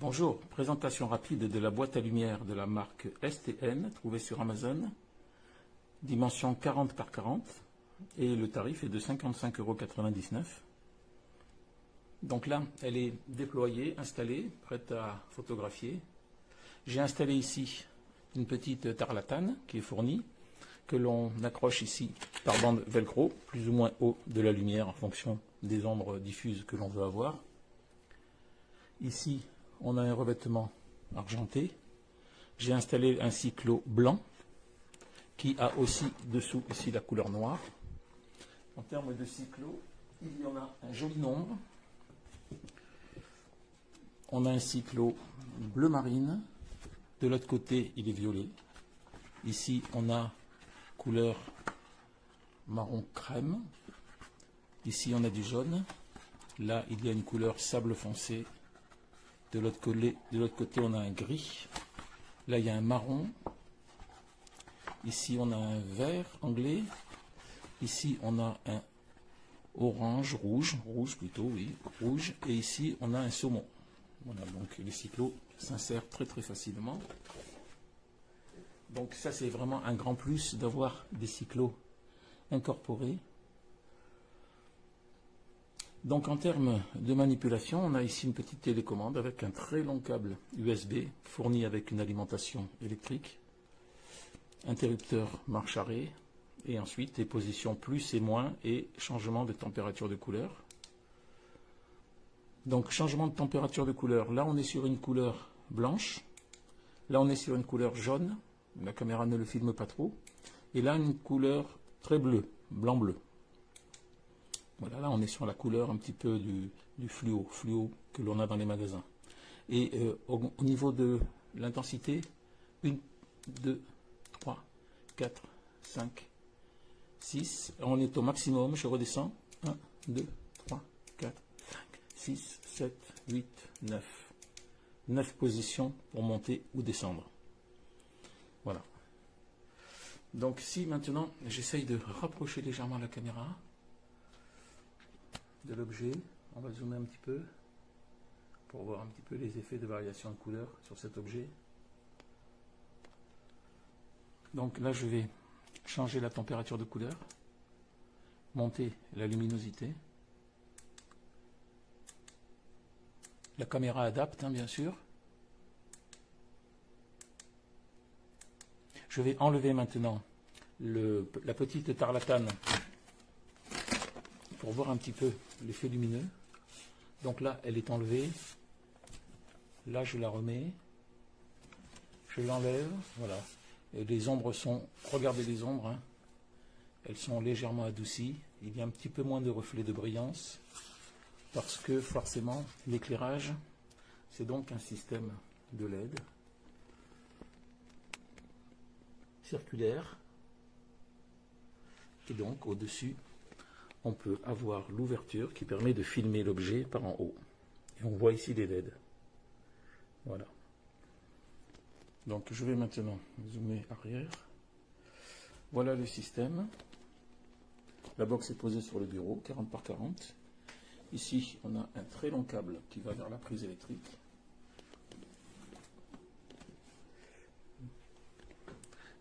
Bonjour, présentation rapide de la boîte à lumière de la marque STN, trouvée sur Amazon, dimension 40 par 40, et le tarif est de 55,99 €. Donc là, elle est déployée, installée, prête à photographier. J'ai installé ici une petite tarlatane qui est fournie, que l'on accroche ici par bande velcro, plus ou moins haut de la lumière en fonction des ombres diffuses que l'on veut avoir. Ici, on a un revêtement argenté. J'ai installé un cyclo blanc qui a aussi dessous ici la couleur noire. En termes de cyclo, il y en a un joli nombre. On a un cyclo bleu marine. De l'autre côté, il est violet. Ici, on a couleur marron crème. Ici, on a du jaune. Là, il y a une couleur sable foncé. De l'autre côté, on a un gris. Là, il y a un marron. Ici, on a un vert anglais. Ici, on a un orange, rouge plutôt, oui, rouge. Et ici, on a un saumon. Voilà, donc les cyclos s'insèrent très très facilement. Donc ça, c'est vraiment un grand plus d'avoir des cyclos incorporés. Donc en termes de manipulation, on a ici une petite télécommande avec un très long câble USB fourni avec une alimentation électrique, interrupteur marche arrêt, et ensuite les positions plus et moins et changement de température de couleur. Donc changement de température de couleur, là on est sur une couleur blanche, là on est sur une couleur jaune, la caméra ne le filme pas trop, et là une couleur très bleue, blanc-bleu. Voilà, là on est sur la couleur un petit peu du fluo que l'on a dans les magasins. Et au niveau de l'intensité, 1, 2, 3, 4, 5, 6. On est au maximum, je redescends. 1, 2, 3, 4, 5, 6, 7, 8, 9. 9 positions pour monter ou descendre. Voilà. Donc si maintenant j'essaye de rapprocher légèrement la caméra de l'objet, on va zoomer un petit peu pour voir un petit peu les effets de variation de couleur sur cet objet. Donc là je vais changer la température de couleur, monter la luminosité. La caméra adapte, bien sûr. Je vais enlever maintenant la petite tarlatane pour voir un petit peu l'effet lumineux. Donc là, elle est enlevée. Là, je la remets. Je l'enlève. Voilà. Et les ombres sont... Regardez les ombres. Hein. Elles sont légèrement adoucies. Il y a un petit peu moins de reflets de brillance. Parce que, forcément, l'éclairage, c'est donc un système de LED circulaire. Et donc, au-dessus, on peut avoir l'ouverture qui permet de filmer l'objet par en haut. Et on voit ici les LED. Voilà. Donc je vais maintenant zoomer arrière. Voilà le système. La box est posée sur le bureau, 40 par 40. Ici, on a un très long câble qui va vers la prise électrique.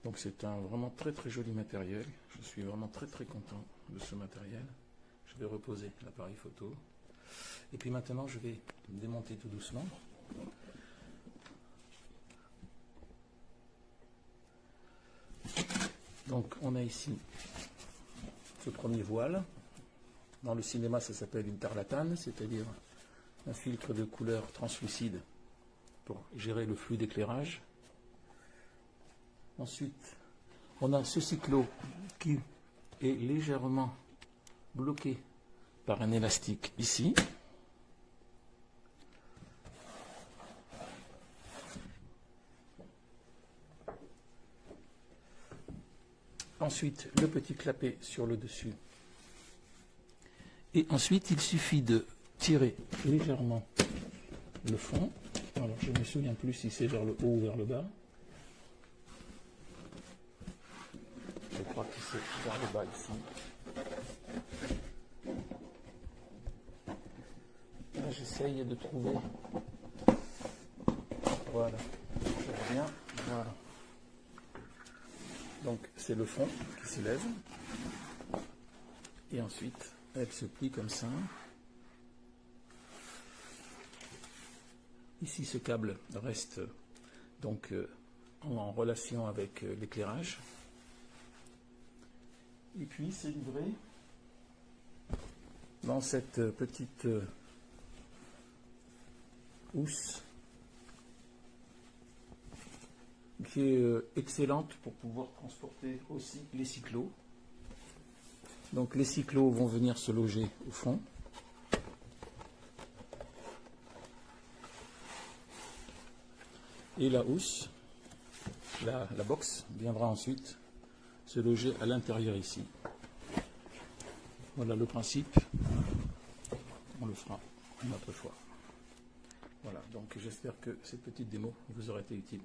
Donc c'est un vraiment très très joli matériel. Je suis vraiment très très content de ce matériel. Je vais reposer l'appareil photo. Et puis maintenant je vais démonter tout doucement. Donc on a ici ce premier voile. Dans le cinéma ça s'appelle une tarlatane, c'est-à-dire un filtre de couleur translucide pour gérer le flux d'éclairage. Ensuite, on a ce cyclo qui est légèrement bloqué par un élastique ici. Ensuite, le petit clapet sur le dessus. Et ensuite, il suffit de tirer légèrement le fond. Alors, je ne me souviens plus si c'est vers le haut ou vers le bas. Je crois que c'est vers le bas ici. Là, j'essaye de trouver Voilà, je reviens. Voilà. Donc c'est le fond qui se lève. Et ensuite, elle se plie comme ça. Ici, ce câble reste donc en relation avec l'éclairage. Et puis, c'est livré dans cette petite housse qui est excellente pour pouvoir transporter aussi les cyclos. Donc les cyclos vont venir se loger au fond. Et la housse, la box, viendra ensuite se loger à l'intérieur ici. Voilà le principe. On le fera une autre fois. Voilà, donc j'espère que cette petite démo vous aura été utile.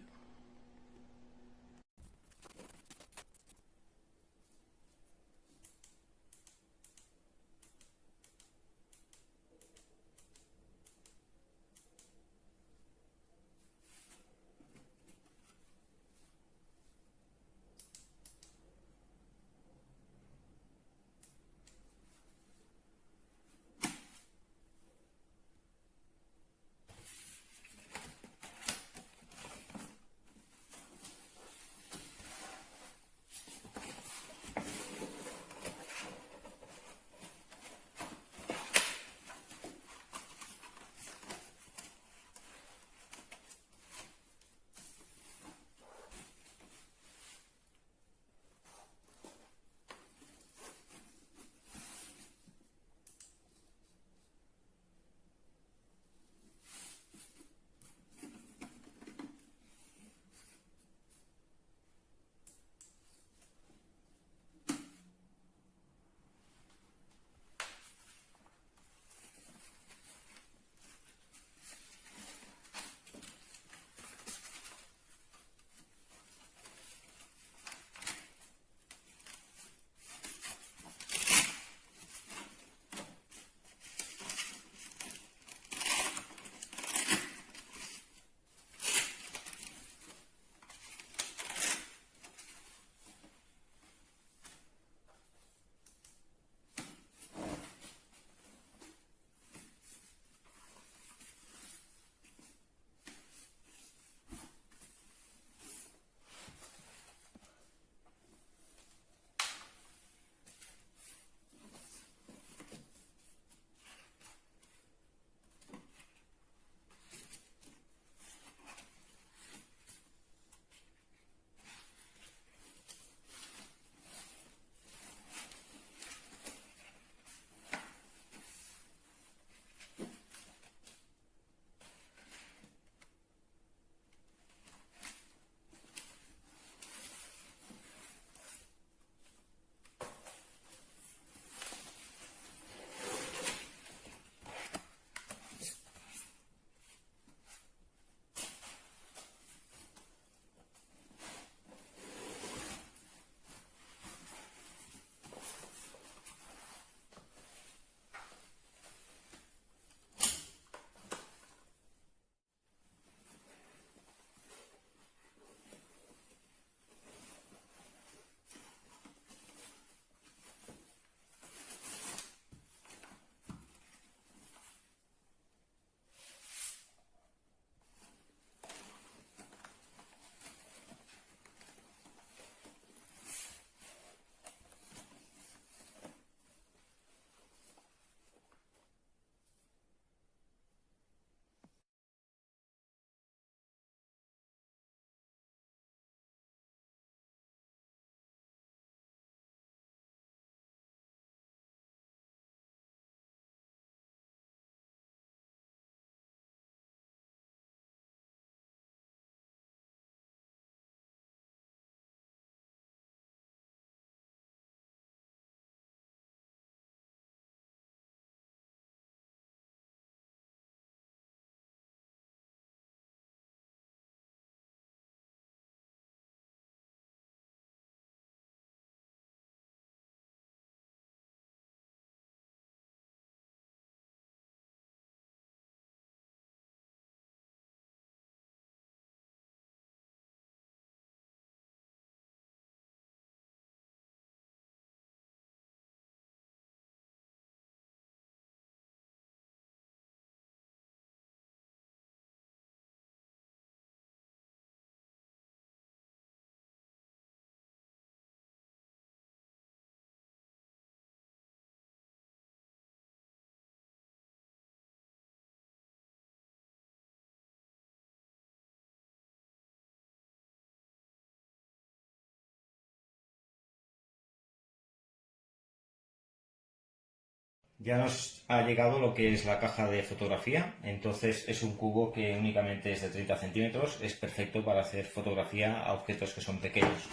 Ya nos ha llegado lo que es la caja de fotografía, entonces es un cubo que únicamente es de 30 centímetros, es perfecto para hacer fotografía a objetos que son pequeños.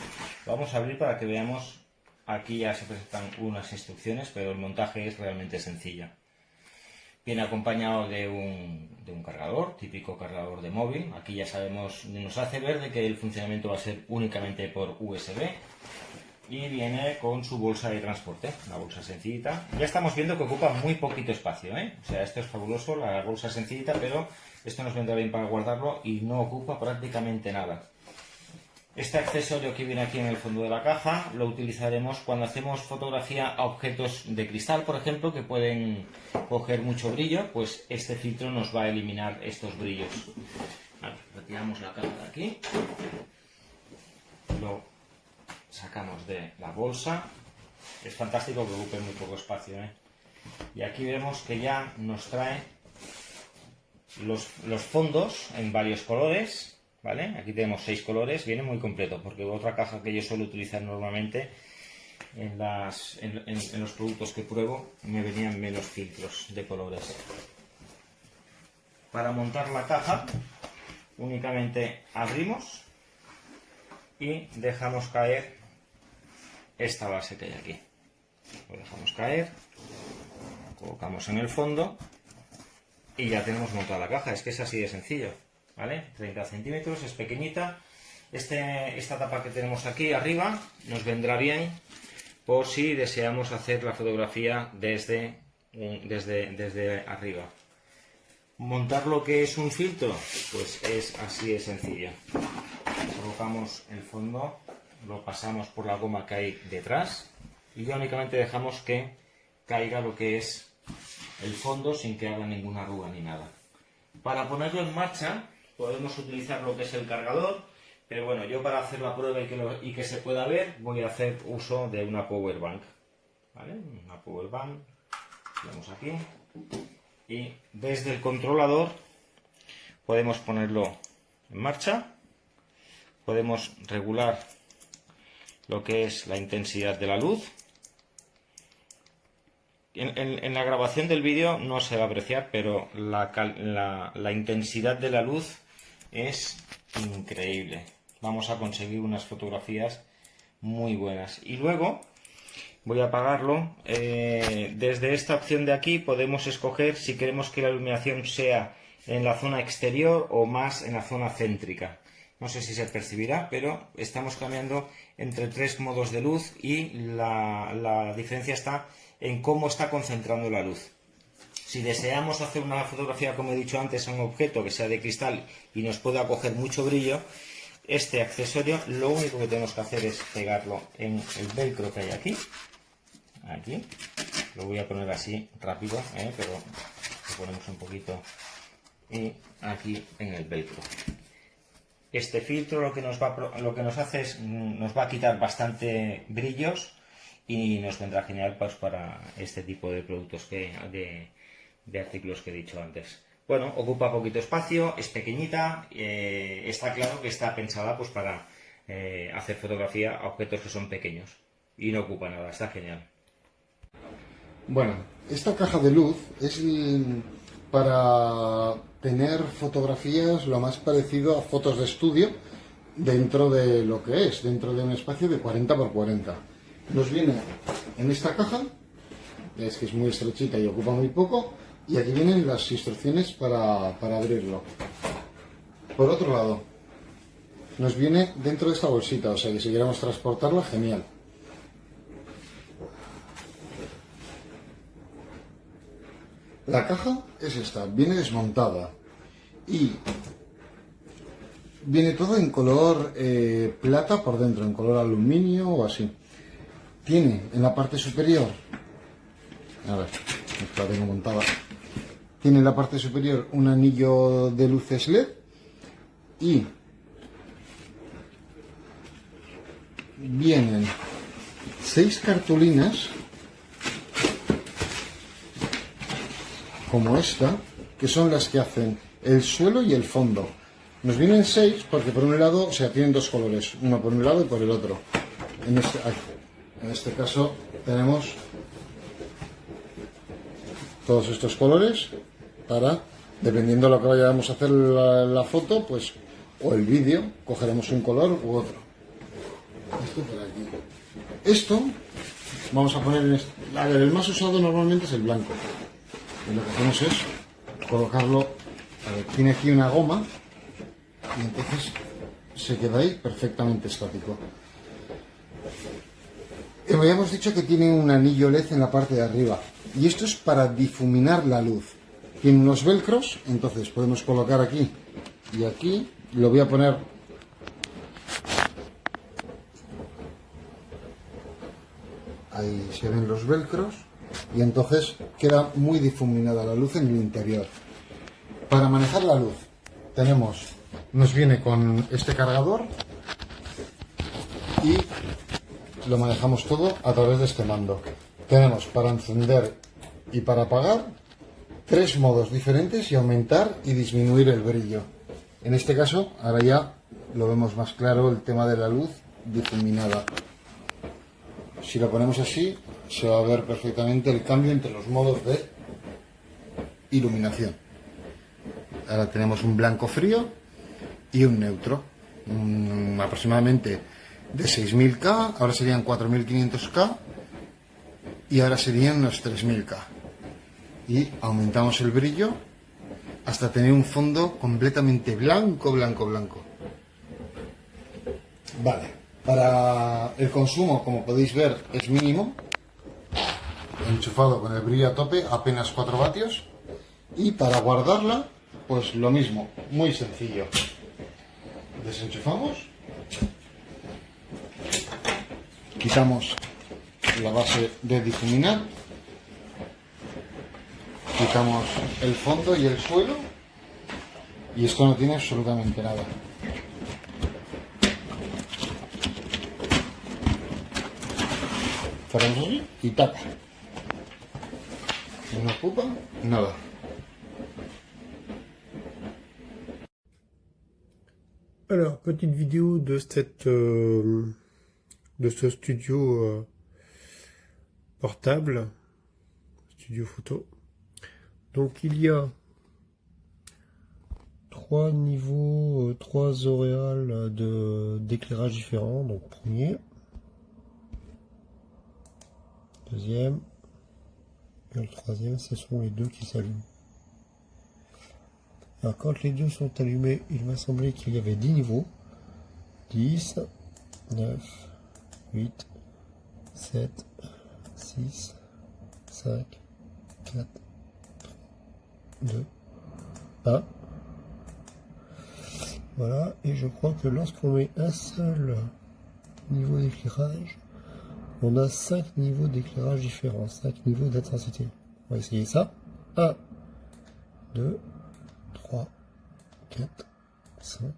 Lo vamos a abrir para que veamos, aquí ya se presentan unas instrucciones, pero el montaje es realmente sencillo. Viene acompañado de un cargador, típico cargador de móvil. Aquí ya sabemos, nos hace ver de que el funcionamiento va a ser únicamente por USB. Y viene con su bolsa de transporte, una bolsa sencillita. Ya estamos viendo que ocupa muy poquito espacio, ¿eh? O sea, esto es fabuloso, la bolsa sencillita, pero esto nos vendrá bien para guardarlo y no ocupa prácticamente nada. Este accesorio que viene aquí en el fondo de la caja lo utilizaremos cuando hacemos fotografía a objetos de cristal, por ejemplo, que pueden coger mucho brillo, pues este filtro nos va a eliminar estos brillos. Vale, retiramos la caja de aquí, lo sacamos de la bolsa. Es fantástico que ocupe muy poco espacio, ¿eh? Y aquí vemos que ya nos trae los fondos en varios colores. ¿Vale? Aquí tenemos 6 colores, viene muy completo, porque otra caja que yo suelo utilizar normalmente en los productos que pruebo me venían menos filtros de colores. Para montar la caja únicamente abrimos y dejamos caer esta base que hay aquí. Lo dejamos caer, colocamos en el fondo y ya tenemos montada la caja. Es que es así de sencillo. ¿Vale? 30 centímetros, es pequeñita. Esta tapa que tenemos aquí arriba nos vendrá bien por si deseamos hacer la fotografía desde arriba. Montar lo que es un filtro, pues es así de sencillo. Colocamos el fondo, lo pasamos por la goma que hay detrás y ya únicamente dejamos que caiga lo que es el fondo sin que haga ninguna arruga ni nada. Para ponerlo en marcha podemos utilizar lo que es el cargador, pero bueno, yo para hacer la prueba y que se pueda ver voy a hacer uso de una power bank. ¿Vale? Una power bank, vamos aquí y desde el controlador podemos ponerlo en marcha, podemos regular lo que es la intensidad de la luz. En la grabación del vídeo no se va a apreciar, pero la intensidad de la luz es increíble. Vamos a conseguir unas fotografías muy buenas. Y luego voy a apagarlo. Desde esta opción de aquí podemos escoger si queremos que la iluminación sea en la zona exterior o más en la zona céntrica. No sé si se percibirá, pero estamos cambiando entre 3 modos de luz y la diferencia está en cómo está concentrando la luz. Si deseamos hacer una fotografía, como he dicho antes, a un objeto que sea de cristal y nos pueda coger mucho brillo, este accesorio lo único que tenemos que hacer es pegarlo en el velcro que hay aquí. Aquí. Lo voy a poner así rápido, pero lo ponemos un poquito y aquí en el velcro. Este filtro lo que nos hace es nos va a quitar bastante brillos y nos vendrá genial pues, para este tipo de productos de artículos que he dicho antes. Bueno, ocupa poquito espacio, es pequeñita, está claro que está pensada pues para hacer fotografía a objetos que son pequeños y no ocupa nada, está genial. Bueno, esta caja de luz es para tener fotografías lo más parecido a fotos de estudio dentro de lo que es, dentro de un espacio de 40 x 40. Nos viene en esta caja, es que es muy estrechita y ocupa muy poco, y aquí vienen las instrucciones para abrirlo. Por otro lado, nos viene dentro de esta bolsita, o sea que si queremos transportarla, genial. La caja es esta, viene desmontada y viene todo en color plata por dentro, en color aluminio o así. Tiene en la parte superior, a ver, la tengo montada. Tiene en la parte superior un anillo de luces LED y vienen 6 cartulinas como esta, que son las que hacen el suelo y el fondo. Nos vienen 6 porque por un lado, o sea, tienen 2 colores, uno por un lado y por el otro. En este caso tenemos todos estos colores para, dependiendo de lo que vayamos a hacer la foto, pues, o el vídeo, cogeremos un color u otro. Esto por aquí. Esto vamos a poner en a ver, el más usado normalmente es el blanco. Y lo que hacemos es colocarlo. A ver, tiene aquí una goma y entonces se queda ahí perfectamente estático. Habíamos dicho que tiene un anillo LED en la parte de arriba y esto es para difuminar la luz. Tiene unos velcros, entonces podemos colocar aquí y aquí. Lo voy a poner ahí, se ven los velcros y entonces queda muy difuminada la luz en el interior. Para manejar la luz nos viene con este cargador y lo manejamos todo a través de este mando. Tenemos para encender y para apagar 3 modos diferentes y aumentar y disminuir el brillo. En este caso, ahora ya lo vemos más claro el tema de la luz difuminada. Si lo ponemos así, se va a ver perfectamente el cambio entre los modos de iluminación. Ahora tenemos un blanco frío y un neutro, aproximadamente de 6000K, ahora serían 4500K y ahora serían unos 3000K. Y aumentamos el brillo hasta tener un fondo completamente blanco, blanco, blanco. Vale, para el consumo, como podéis ver, es mínimo. Enchufado con el brillo a tope, apenas 4 vatios. Y para guardarla, pues lo mismo, muy sencillo. Desenchufamos. Quitamos la base de difuminar. Quitamos el fondo y el suelo y esto no tiene absolutamente nada. Cerramos así y taca. No ocupa nada. Alors, petite vidéo de ce studio portable, studio photo. Donc il y a 3 niveaux, 3 auréoles d'éclairage différents. Donc premier, deuxième et le troisième, ce sont les 2 qui s'allument. Alors quand les 2 sont allumés, il m'a semblé qu'il y avait 10 niveaux. 10, 9, 8, 7, 6, 5, 4, 2, 1. Voilà, et je crois que lorsqu'on met un seul niveau d'éclairage, on a 5 niveaux d'éclairage différents, 5 niveaux d'intensité. On va essayer ça. 1, 2, 3, 4, 5.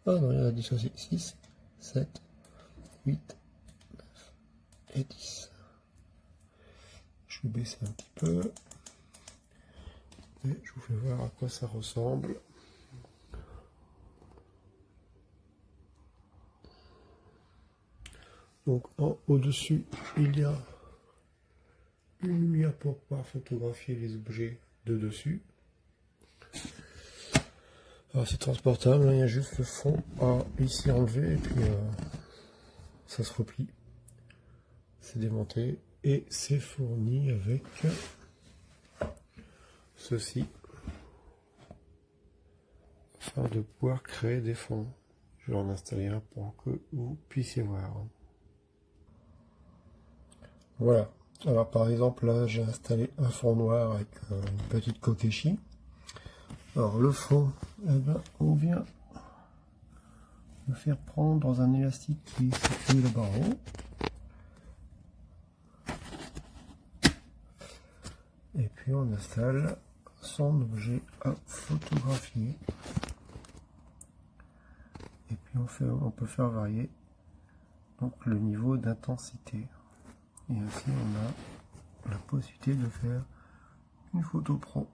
Ah non, il y en a 10 aussi. 6, 7, 8, 9 et 10. Je vais baisser un petit peu. Et je vous fais voir à quoi ça ressemble. Donc au-dessus, il y a une lumière pour pouvoir photographier les objets de dessus. Alors c'est transportable, hein, il y a juste le fond à ici enlever et puis ça se replie. C'est démonté et c'est fourni avec ceci afin de pouvoir créer des fonds. Je vais en installer un pour que vous puissiez voir. Voilà, alors par exemple là j'ai installé un fond noir avec une petite kokeshi. Alors le fond, eh ben, on vient le faire prendre dans un élastique qui est situé là-bas en haut. Et puis on installe son objet à photographier. Et puis on peut faire varier donc le niveau d'intensité. Et ainsi on a la possibilité de faire une photo pro.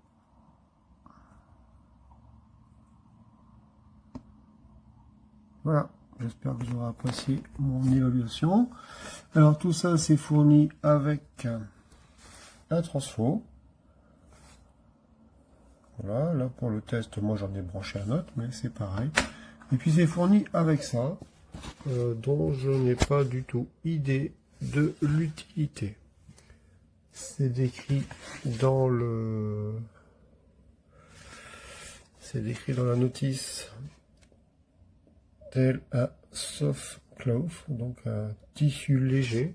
Voilà, j'espère que vous aurez apprécié mon évaluation. Alors tout ça c'est fourni avec un transfo. Voilà, là pour le test, moi j'en ai branché un autre, mais c'est pareil. Et puis c'est fourni avec ça, dont je n'ai pas du tout idée de l'utilité. C'est décrit dans le... C'est décrit dans la notice tel un soft cloth, donc un tissu léger.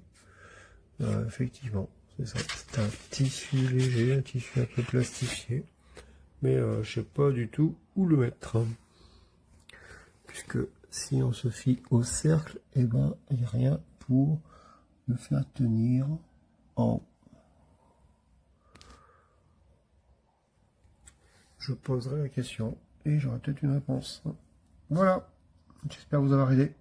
Effectivement, c'est ça, c'est un tissu léger, un tissu un peu plastifié. Mais je sais pas du tout où le mettre. Puisque si on se fie au cercle, et ben il n'y a rien pour le faire tenir en haut. Je poserai la question et j'aurai peut-être une réponse. Voilà, j'espère vous avoir aidé.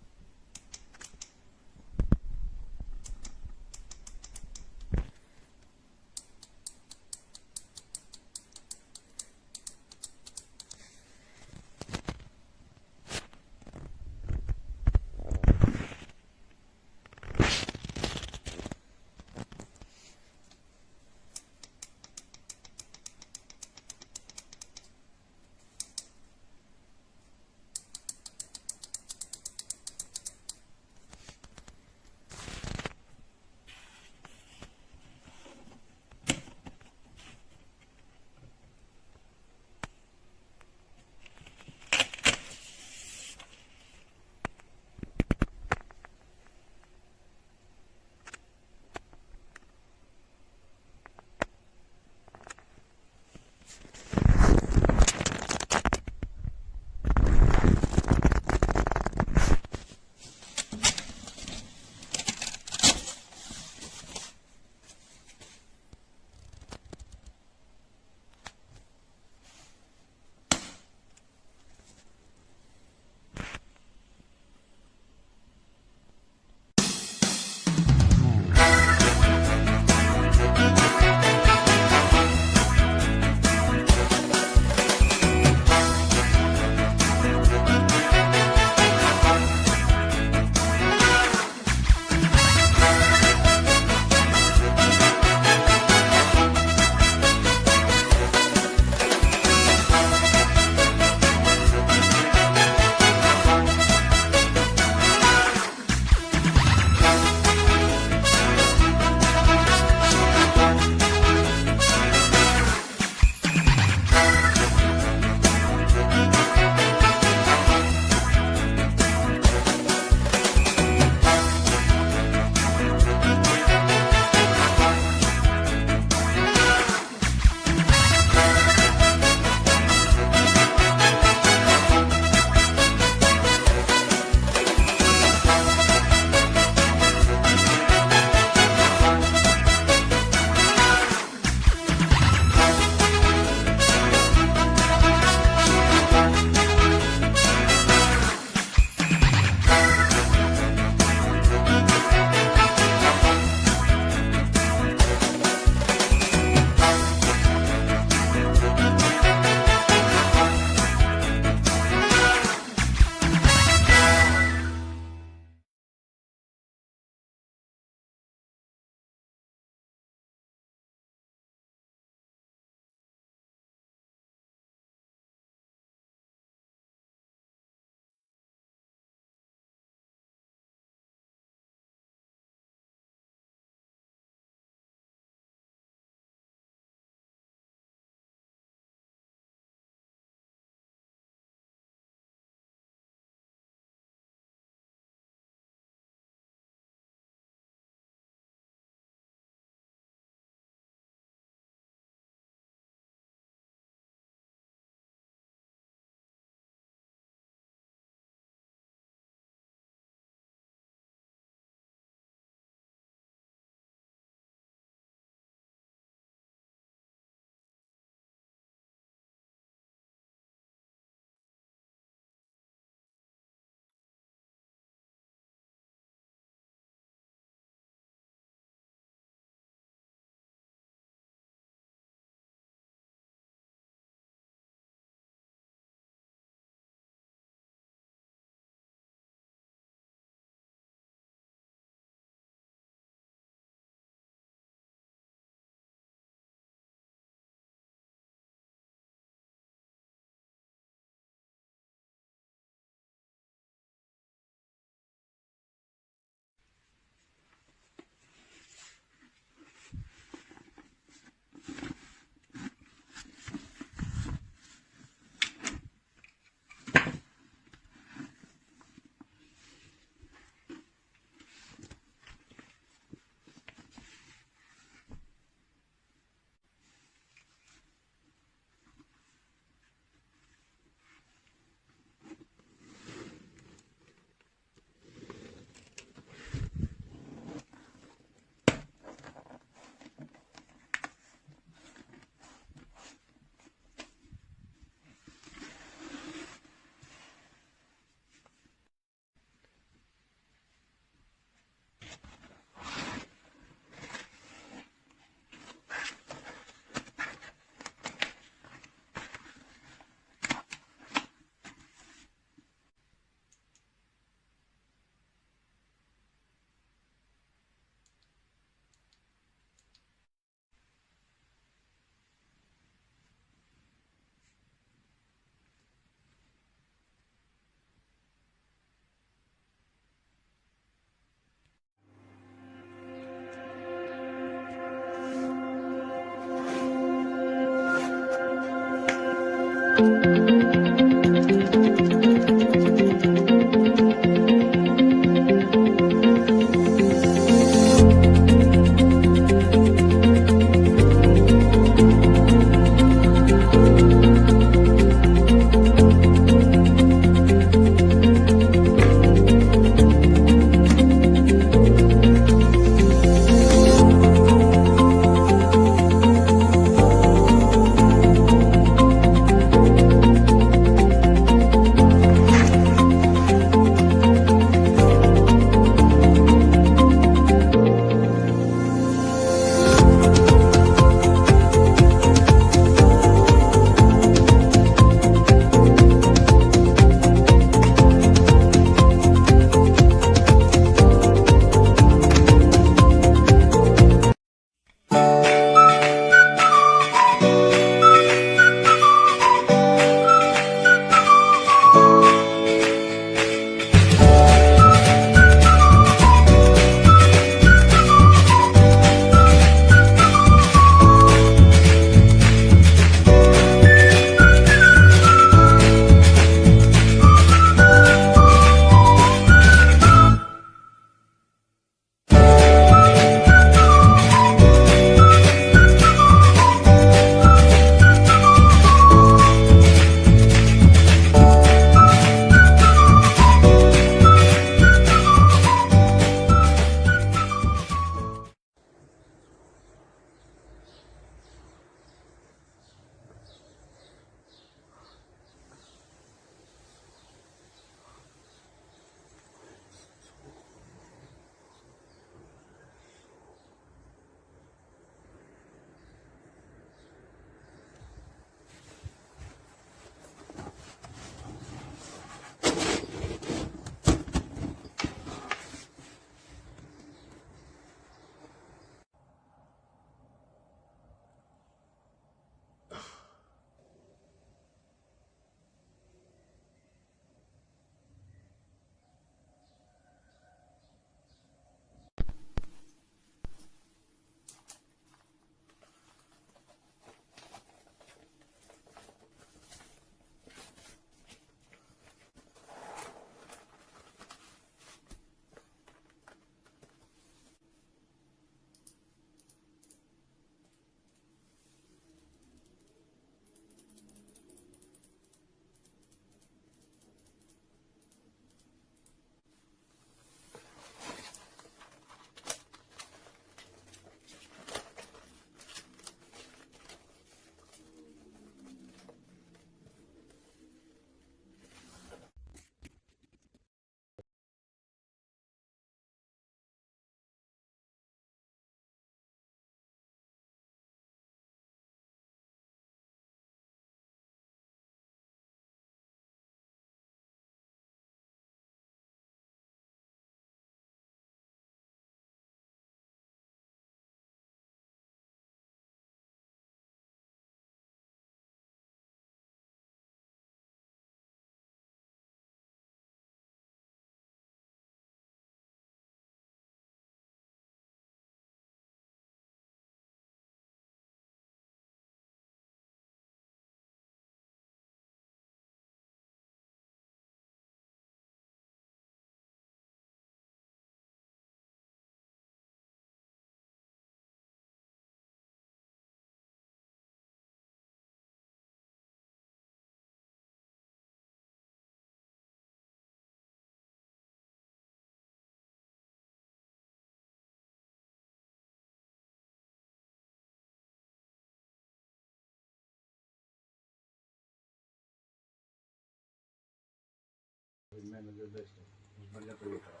menos de esto, os vaya a provocar.